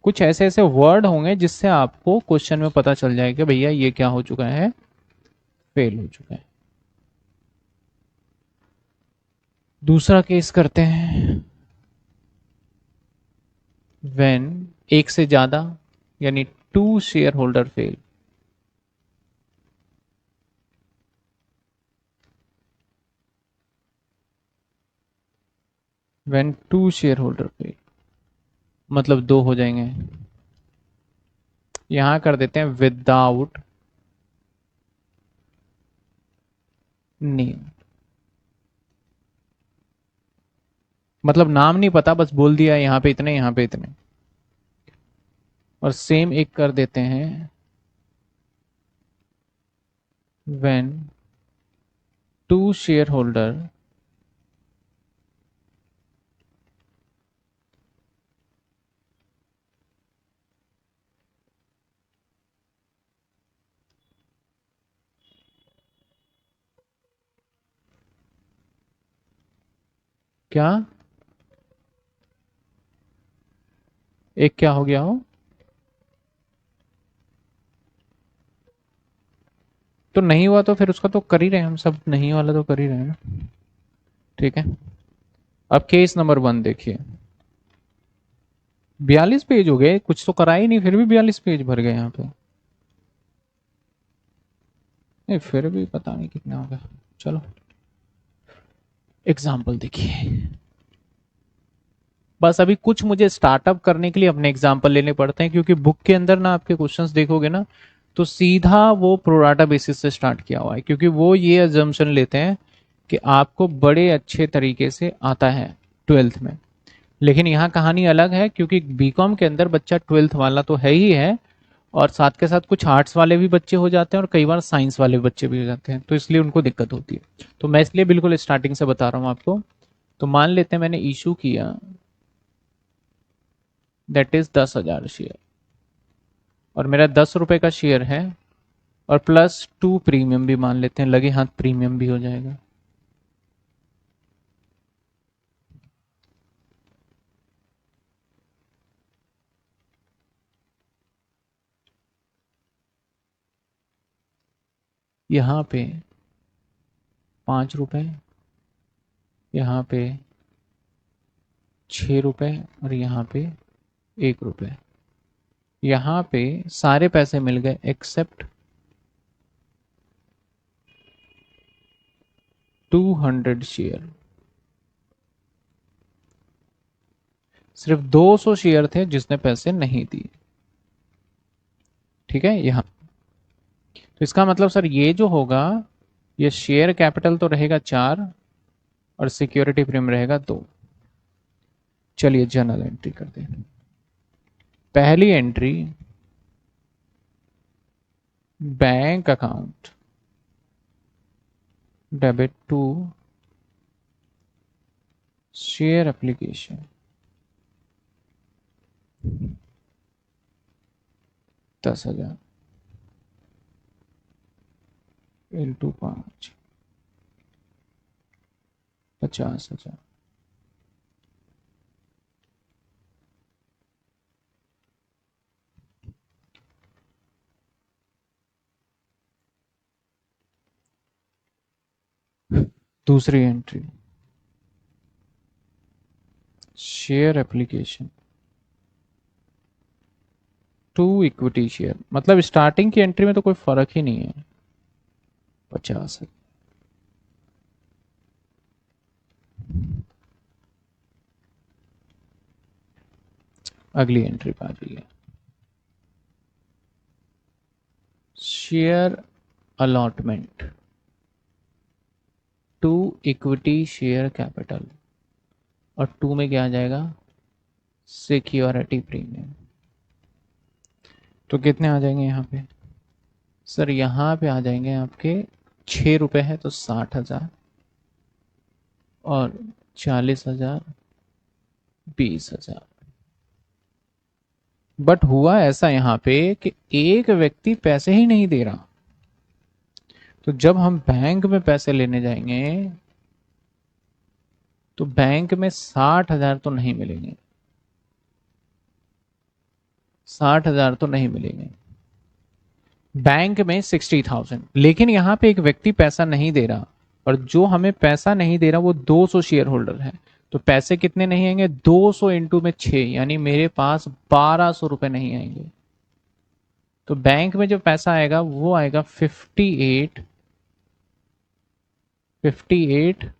Speaker 1: कुछ ऐसे ऐसे वर्ड होंगे जिससे आपको क्वेश्चन में पता चल जाएगा कि भैया ये क्या हो चुका है? फेल हो चुका है। दूसरा केस करते हैं, व्हेन एक से ज्यादा, यानी two share holder fail. When two share holder fail, मतलब दो हो जाएंगे। यहां कर देते हैं विदाउट नेम, मतलब नाम नहीं पता, बस बोल दिया यहां पे इतने, यहां पे इतने। और सेम एक कर देते हैं, व्हेन टू शेयर होल्डर क्या? एक क्या हो गया हो, तो नहीं हुआ तो फिर उसका तो कर ही रहे हैं हम सब, नहीं वाला तो कर ही रहे हैं ना। ठीक है, अब केस नंबर 1 देखिए। 42 पेज हो गए, कुछ तो करा ही नहीं, फिर भी 42 पेज भर गए यहाँ पे। नहीं फिर भी पता नहीं कितना होगा। चलो एग्जाम्पल देखिए। बस अभी कुछ मुझे स्टार्टअप करने के लिए अपने एग्जाम्पल लेने पड़ते हैं, क्योंकि बुक के अंदर ना आपके क्वेश्चंस देखोगे ना, तो सीधा वो प्रोराटा बेसिस से स्टार्ट किया हुआ है, क्योंकि वो ये अजम्पशन लेते हैं कि आपको बड़े अच्छे तरीके से आता है 12th में। लेकिन यहाँ कहानी अलग है, क्योंकि बीकॉम के अंदर बच्चा 12th वाला तो है ही है, और साथ के साथ कुछ आर्ट्स वाले भी बच्चे हो जाते हैं और कई बार साइंस वाले बच्चे भी हो जाते हैं, तो इसलिए उनको दिक्कत होती है। तो मैं इसलिए बिल्कुल स्टार्टिंग से बता रहा हूँ आपको। तो मान लेते हैं मैंने इशू किया, दैट इज 10,000 शेयर, और मेरा 10 रुपए का शेयर है, और +2 प्रीमियम भी मान लेते हैं, लगे हाथ प्रीमियम भी हो जाएगा। यहाँ पे 5 रुपए, यहाँ पे 6 रुपए, और यहाँ पे 1 रुपए। यहाँ पे सारे पैसे मिल गए एक्सेप्ट 200 शेयर। सिर्फ 200 शेयर थे जिसने पैसे नहीं दिए। ठीक है, यहाँ तो इसका मतलब सर ये जो होगा, ये शेयर कैपिटल तो रहेगा 4, और सिक्योरिटी प्रीमियम रहेगा 2। चलिए जर्नल एंट्री करते हैं। पहली entry, bank account debit to share application 10,000 into 5, 50,000। दूसरी एंट्री, share application to equity share, मतलब स्टार्टिंग की एंट्री में तो कोई फर्क ही नहीं है, 50। अगली एंट्री पे आ जाइए, share allotment to equity share capital, और 2 में क्या आ जाएगा, सिक्योरिटी प्रीमियम। तो कितने आ जाएंगे यहाँ पे, सर यहाँ पे आ जाएंगे आपके 6 रुपए है तो 60,000, और 40,000, 20,000। बट हुआ ऐसा यहाँ पे कि एक व्यक्ति पैसे ही नहीं दे रहा, तो जब हम बैंक में पैसे लेने जाएंगे तो बैंक में 60,000 तो नहीं मिलेंगे, 60,000 तो नहीं मिलेंगे, बैंक में 60,000। लेकिन यहाँ पे एक व्यक्ति पैसा नहीं दे रहा, और जो हमें पैसा नहीं दे रहा वो 200 शेयर होल्डर है, तो पैसे कितने नहीं आएंगे, 200 इंटू में 6, यानी मेरे पास 1,200 रुपए नहीं आएंगे। तो बैंक में जो पैसा आएगा वो आएगा 58,800।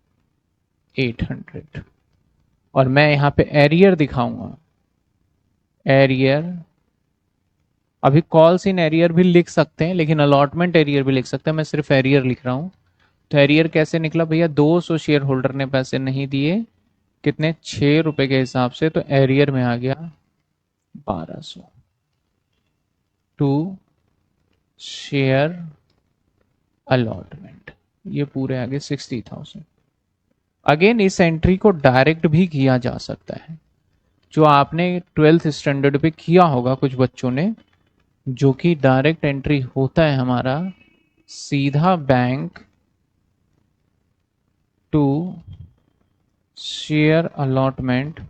Speaker 1: और मैं यहाँ पे एरियर दिखाऊंगा, एरियर, अभी कॉल्स इन एरियर भी लिख सकते हैं, लेकिन अलॉटमेंट एरियर भी लिख सकते हैं, मैं सिर्फ एरियर लिख रहा हूँ। तो एरियर कैसे निकला भैया, 200 शेयर होल्डर ने पैसे नहीं दिए, कितने, 6 रुपए के हिसाब से, तो एरियर में आ गया 1,200 टू शेयर अलॉटमेंट, ये पूरे आगे 60,000। अगेन इस एंट्री को डायरेक्ट भी किया जा सकता है, जो आपने 12th स्टैंडर्ड पे किया होगा कुछ बच्चों ने, जो कि डायरेक्ट एंट्री होता है हमारा सीधा bank to share allotment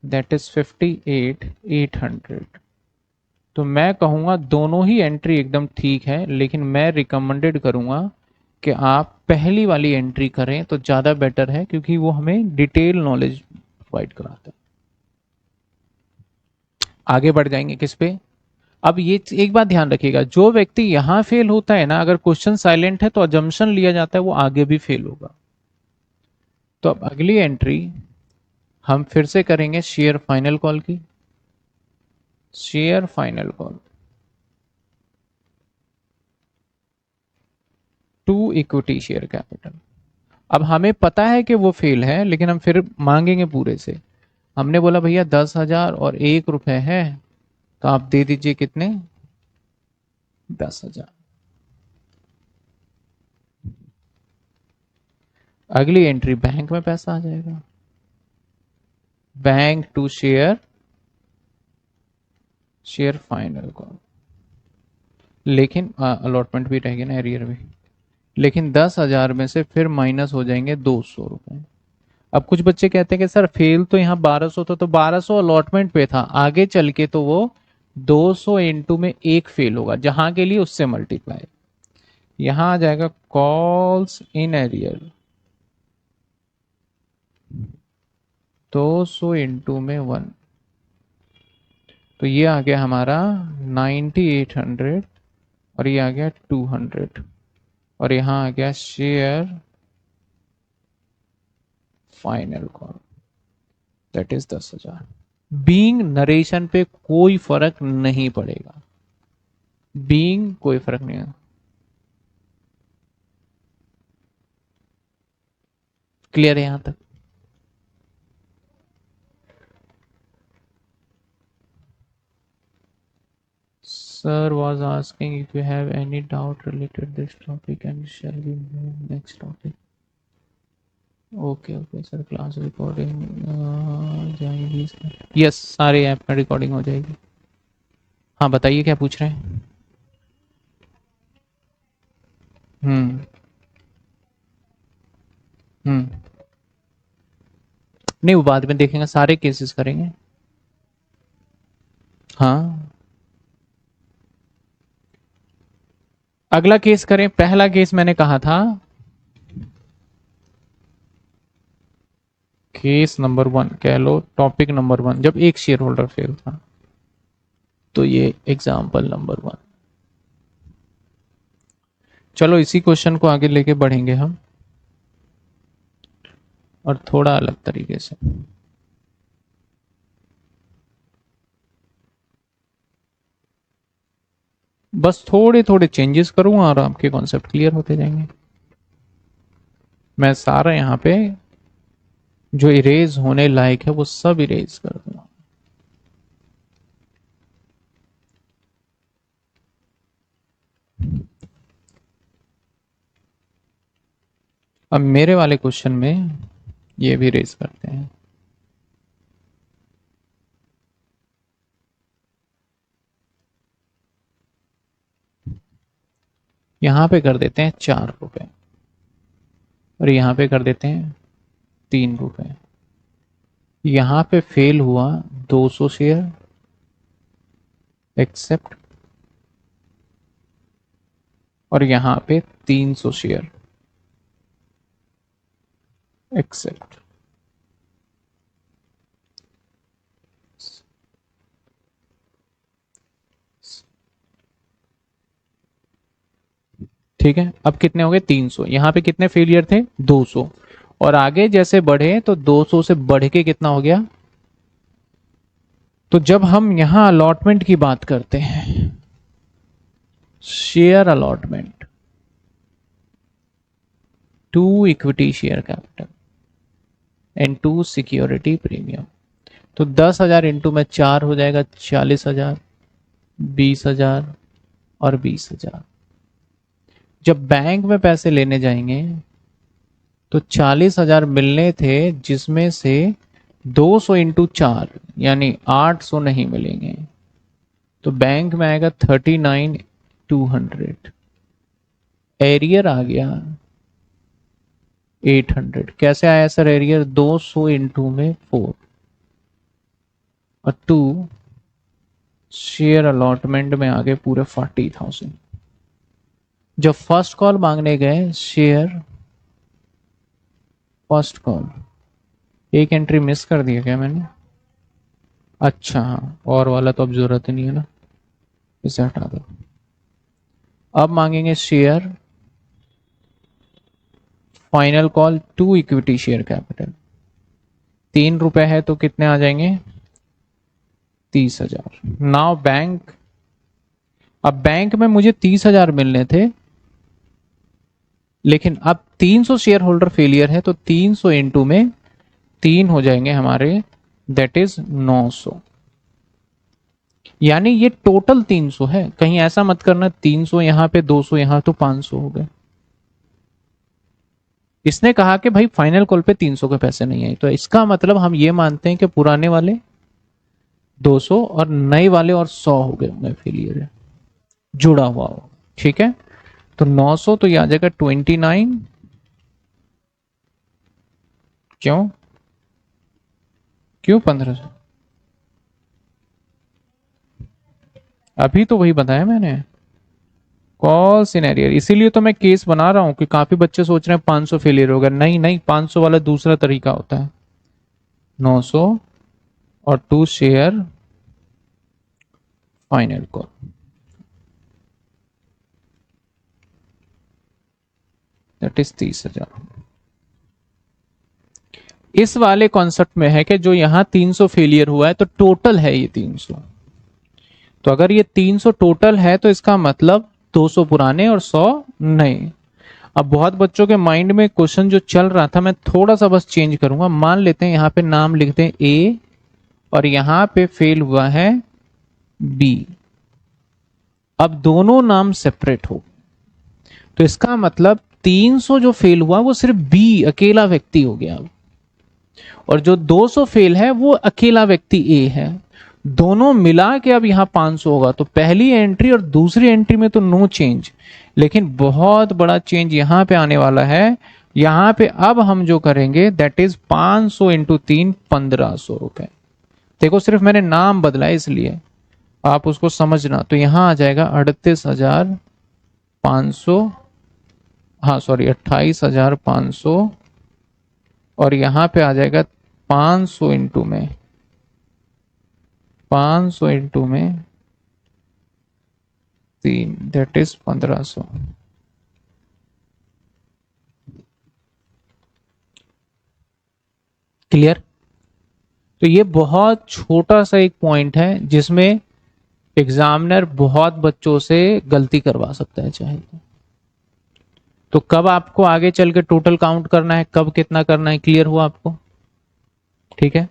Speaker 1: that is 58,800। तो मैं कहूँगा दोनों ही एंट्री एकदम ठीक है, लेकिन मैं रिकमेंडेड करूँगा कि आप पहली वाली एंट्री करें तो ज़्यादा बेटर है, क्योंकि वो हमें डिटेल नॉलेज प्रोवाइड कराता है। आगे बढ़ जाएंगे किस पे। अब ये एक बात ध्यान रखिएगा, जो व्यक्ति यहां फेल होता है ना, अगर क्वेश्चन साइलेंट है तो अजम्पशन लिया जाता है वो आगे भी फेल होगा। तो अब अगली एंट्री हम फिर से करेंगे शेयर फाइनल कॉल की। Share final call to equity share capital. अब हमें पता है कि वो फेल है, लेकिन हम फिर मांगेंगे पूरे से। हमने बोला भैया 10,000 और 1 रुपए है, तो आप दे दीजिए कितने, 10,000। अगली एंट्री बैंक में पैसा आ जाएगा, bank to share, share final call. लेकिन अलॉटमेंट भी रहेगी ना, एरियर भी। लेकिन 10,000 में से फिर माइनस हो जाएंगे 200 रुपए। अब कुछ बच्चे कहते हैं कि सर फेल तो यहाँ 1200 था, तो 1200 अलॉटमेंट पे था, आगे चल के तो वो 200 इंटू में एक फेल होगा, जहां के लिए उससे मल्टीप्लाई। यहां आ जाएगा कॉल्स इन एरियर, 200 इंटू में 1, तो ये आ गया हमारा 9800, और ये आ गया 200, और यहां आ गया share final call, that is 10,000। Being narration पे कोई फर्क नहीं पड़ेगा, बीइंग कोई फर्क नहीं है। क्लियर है यहां तक। Sir was asking if you have any doubt related this topic and shall we move next topic? Okay, okay sir, class recording जाएगी सर। यस, सारे ऐप में रिकॉर्डिंग हो जाएगी। हाँ बताइए क्या पूछ रहे हैं। हम्म। हम्म। नहीं, वो बाद में देखेंगे, सारे केसेस करेंगे। हाँ, अगला केस करें। पहला केस मैंने कहा था केस नंबर 1 कह लो, टॉपिक नंबर 1, जब एक शेयर होल्डर फेल था। तो ये एग्जाम्पल नंबर 1। चलो इसी क्वेश्चन को आगे लेके बढ़ेंगे हम, और थोड़ा अलग तरीके से। बस थोड़े थोड़े चेंजेस करूंगा और आपके कॉन्सेप्ट क्लियर होते जाएंगे। मैं सारा यहाँ पे जो इरेज होने लायक है वो सब इरेज कर दूंगा। अब मेरे वाले क्वेश्चन में ये भी इरेज करते हैं। यहां पे कर देते हैं 4 रुपए, और यहां पे कर देते हैं 3 रुपए। यहां पे फेल हुआ 200 शेयर, एक्सेप्ट, और यहां पे 300 शेयर, एक्सेप्ट। ठीक है, अब कितने हो गए, 300। यहां पे कितने फेलियर थे, 200, और आगे जैसे बढ़े तो 200 से बढ़ के कितना हो गया। तो जब हम यहां अलॉटमेंट की बात करते हैं, share allotment to equity share capital and to security premium, तो 10,000 इंटू में 4 हो जाएगा 40,000, 20,000 और 20,000। जब बैंक में पैसे लेने जाएंगे तो 40,000 मिलने थे, जिसमें से 200 इंटू 4 यानी 800 नहीं मिलेंगे, तो बैंक में आएगा 39,200। एरियर आ गया 800। कैसे आया सर एरियर, 200 इंटू में 4, और 2 शेयर अलॉटमेंट में आ गए पूरे 40,000। जब फर्स्ट कॉल मांगने गए शेयर फर्स्ट कॉल, एक एंट्री मिस कर दिया क्या मैंने? अच्छा हाँ, और वाला तो अब जरूरत नहीं है ना, इसे हटा दो। अब मांगेंगे share final call 2 equity share capital. 3 रुपए है तो कितने आ जाएंगे? 30,000। नाउ बैंक, अब बैंक में मुझे 30,000 मिलने थे, लेकिन अब 300 शेयर होल्डर फेलियर है, तो 300 इंटू में 3 हो जाएंगे हमारे, दैट इज 900। यानी ये टोटल 300 है, कहीं ऐसा मत करना 300 यहां पे 200 यहां, तो 500 हो गए। इसने कहा कि भाई फाइनल कॉल पे 300 के पैसे नहीं आए, तो इसका मतलब हम ये मानते हैं कि पुराने वाले 200 और नए वाले और 100 हो गए होंगे फेलियर है, जुड़ा हुआ हो। ठीक है, तो 900 तो ये आ जाएगा 29। क्यों क्यों 1500? अभी तो वही बताया मैंने, कॉल सिनेरियो, इसीलिए तो मैं केस बना रहा हूं कि काफी बच्चे सोच रहे हैं 500 फेलियर होगा। नहीं नहीं, 500 वाला दूसरा तरीका होता है। 900 और 2 share final call, that is 30,000। इस वाले कॉन्सेप्ट में है कि जो यहां 300 फेलियर हुआ है तो टोटल है ये 300। तो अगर ये 300 टोटल है तो इसका मतलब 200 पुराने और 100 नए। अब बहुत बच्चों के माइंड में क्वेश्चन जो चल रहा था, मैं थोड़ा सा बस चेंज करूंगा। मान लेते हैं यहां पे नाम लिखते हैं ए और यहां पे फेल हुआ है बी। अब दोनों नाम सेपरेट हो, तो इसका मतलब 300 जो फेल हुआ वो सिर्फ बी अकेला व्यक्ति हो गया, और जो 200 फेल है वो अकेला व्यक्ति ए है। दोनों मिला के अब यहां 500 होगा, तो पहली एंट्री और दूसरी एंट्री में तो नो चेंज, लेकिन बहुत बड़ा चेंज यहां पे आने वाला है। यहां पे अब हम जो करेंगे दैट इज 500 इंटू 3, 1500 रुपए। देखो सिर्फ मैंने नाम बदला है इसलिए आप उसको समझना। तो यहां आ जाएगा 38,500, हाँ सॉरी 28,500, और यहां पे आ जाएगा 500 इंटू में 3, दैट इज 1500। क्लियर? तो ये बहुत छोटा सा एक पॉइंट है जिसमें एग्जामिनर बहुत बच्चों से गलती करवा सकता है चाहे तो कब आपको आगे चल के टोटल काउंट करना है, कब कितना करना है, क्लियर हुआ आपको? ठीक है,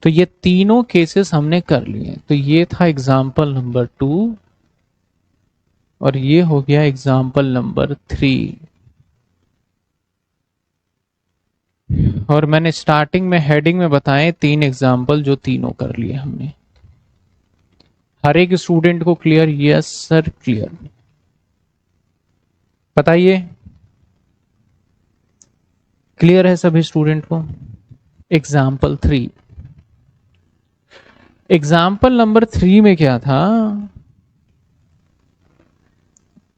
Speaker 1: तो ये तीनों केसेस हमने कर लिए। तो ये था एग्जाम्पल नंबर 2 और ये हो गया एग्जाम्पल नंबर 3। और मैंने स्टार्टिंग में हेडिंग में बताए 3 एग्जाम्पल जो तीनों कर लिए हमने। हर एक स्टूडेंट को क्लियर? Yes sir clear. बताइए, क्लियर है सभी स्टूडेंट को? एग्जाम्पल 3, एग्जाम्पल नंबर 3 में क्या था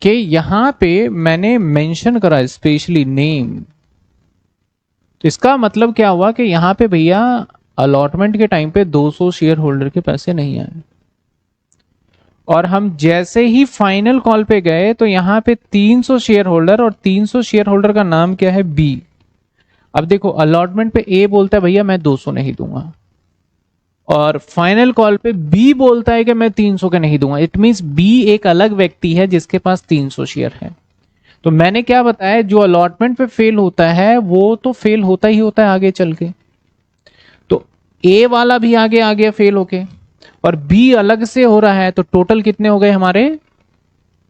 Speaker 1: कि यहां पे मैंने मेंशन करा स्पेशली नेम। तो इसका मतलब क्या हुआ कि यहां पे भैया अलॉटमेंट के टाइम पे 200 शेयर होल्डर के पैसे नहीं आए, और हम जैसे ही फाइनल कॉल पे गए तो यहां पे 300 शेयर होल्डर, और 300 शेयर होल्डर का नाम क्या है? बी। अब देखो अलॉटमेंट पे ए बोलता है भैया मैं 200 नहीं दूंगा, और फाइनल कॉल पे बी बोलता है कि मैं 300 के नहीं दूंगा। इट मींस बी एक अलग व्यक्ति है जिसके पास 300 शेयर है। तो मैंने क्या बताया, जो अलॉटमेंट पे फेल होता है वो तो फेल होता ही होता है आगे चल के। तो ए वाला भी आगे आ गया फेल होके, और बी अलग से हो रहा है, तो टोटल कितने हो गए हमारे?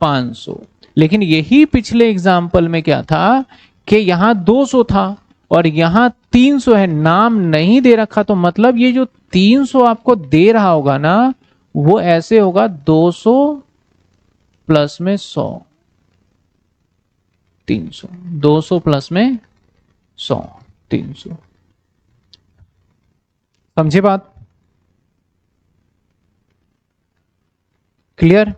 Speaker 1: 500। लेकिन यही पिछले एग्जाम्पल में क्या था कि यहां 200 था और यहां 300 है, नाम नहीं दे रखा। तो मतलब ये जो 300 आपको दे रहा होगा ना, वो ऐसे होगा 200 प्लस में 100, 300, 200 प्लस में 100, 300। समझे बात? क्लियर?